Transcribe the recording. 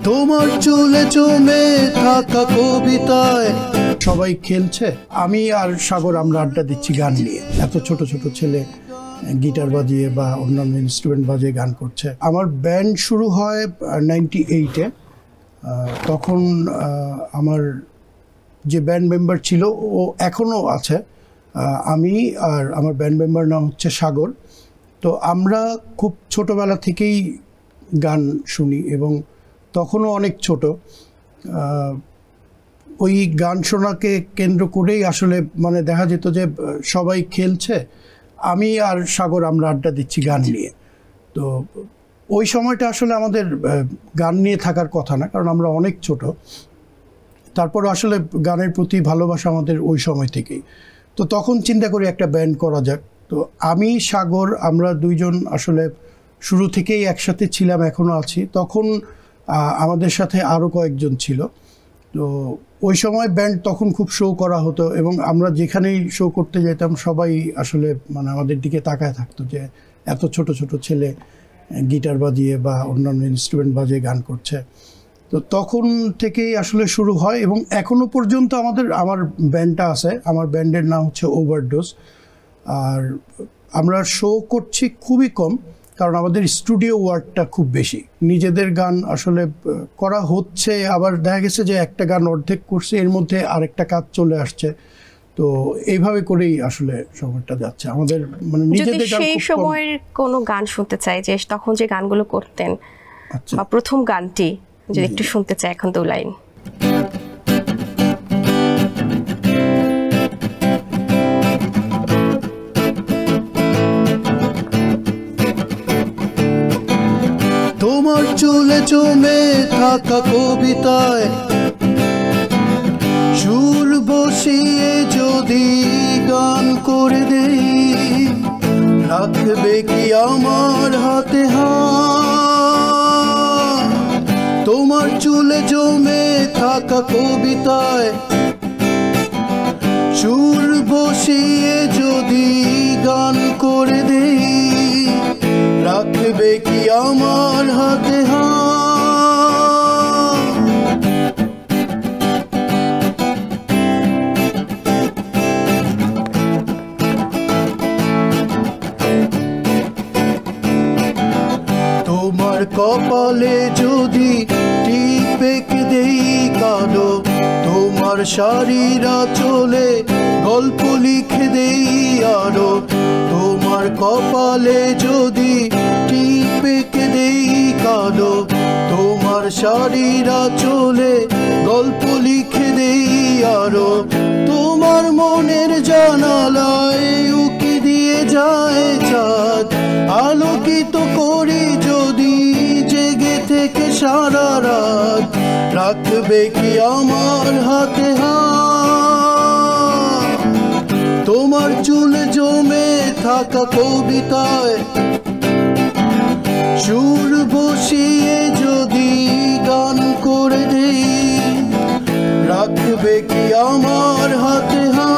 তোমার চুলে জমে থাকা কবিতায় সবাই খেলছে, আমি আর সাগর আমরা আড্ডা দিচ্ছি গান নিয়ে। এত ছোট ছোট ছেলে গিটার বাজিয়ে বা অন্যান্য ইনস্ট্রুমেন্ট বাজিয়ে গান করছে। আমার ব্যান্ড শুরু হয় 98-এ। তখন আমার যে ব্যান্ড মেম্বার ছিল ও এখনও আছে, আমি আর আমার ব্যান্ড মেম্বার নাম হচ্ছে সাগর। তো আমরা খুব ছোটোবেলা থেকেই গান শুনি এবং তখনও অনেক ছোট। ওই গান শোনাকে কেন্দ্র করেই আসলে মানে দেখা যেত যে সবাই খেলছে, আমি আর সাগর আমরা আড্ডা দিচ্ছি গান নিয়ে। তো ওই সময়টা আসলে আমাদের গান নিয়ে থাকার কথা না, কারণ আমরা অনেক ছোট। তারপর আসলে গানের প্রতি ভালোবাসা আমাদের ওই সময় থেকেই। তো তখন চিন্তা করি একটা ব্যান্ড করা যাক। তো আমি সাগর আমরা দুইজন আসলে শুরু থেকেই একসাথে ছিলাম, এখনও আছি। তখন আমাদের সাথে আরও কয়েকজন ছিল। তো ওই সময় ব্যান্ড তখন খুব শো করা হতো এবং আমরা যেখানেই শো করতে যেতাম সবাই আসলে মানে আমাদের দিকে তাকায় থাকতো যে এত ছোট ছোট ছেলে গিটার বাজিয়ে বা অন্যান্য ইনস্ট্রুমেন্ট বাজিয়ে গান করছে। তো তখন থেকেই আসলে শুরু হয় এবং এখনও পর্যন্ত আমার ব্যান্ডটা আছে। আমার ব্যান্ডের নাম হচ্ছে ওভারডোজ। আর আমরা শো করছি খুবই কম, কারণ আমাদের স্টুডিও ওয়ার্কটা খুব বেশি। নিজেদের গান আসলে করা হচ্ছে, আবার দেখা গেছে যে একটা গান অর্ধেক করছে, এর মধ্যে আরেকটা কাজ চলে আসছে। তো এইভাবে করেই আসলে সময়টা যাচ্ছে আমাদের। মানে নিজেদের গান। সেই সময়ের কোনো গান শুনতে চাই যে তখন যে গানগুলো করতেন, বা প্রথম গানটি যদি একটু শুনতে চাই এখন 2 লাইন। তোমার চুলে জমে থাকা কবিতায় সুর বসিয়ে যদি গান করে দেই, রাখবে কি আমার হাতে হাত? তোমার চুলে জমে থাকা কবিতায় সুর বসিয়ে যদি গান করে দেই, রাখবে কি আমার হাতে হাত? তোমার কপালে যদি টিপে দেই কালো, তোমার শাড়িরা চলে গল্প লিখে দেই আরো। তোমার কপালে যদি টিপে দেই কালো, তোমার শাড়িরা চলে গল্প লিখে দেই আরো। তোমার মনের জানালায় উকি দিয়ে যায় চাঁদ, আলোকিত করি যদি জেগে থেকে সারা রাত, রাখবে কি আমার হাতে হাত? তোমার চুলে জমে থাকা কবিতায় সুর বসিয়ে যদি গান করে দেই, রাখবে কি আমার হাতে হাত?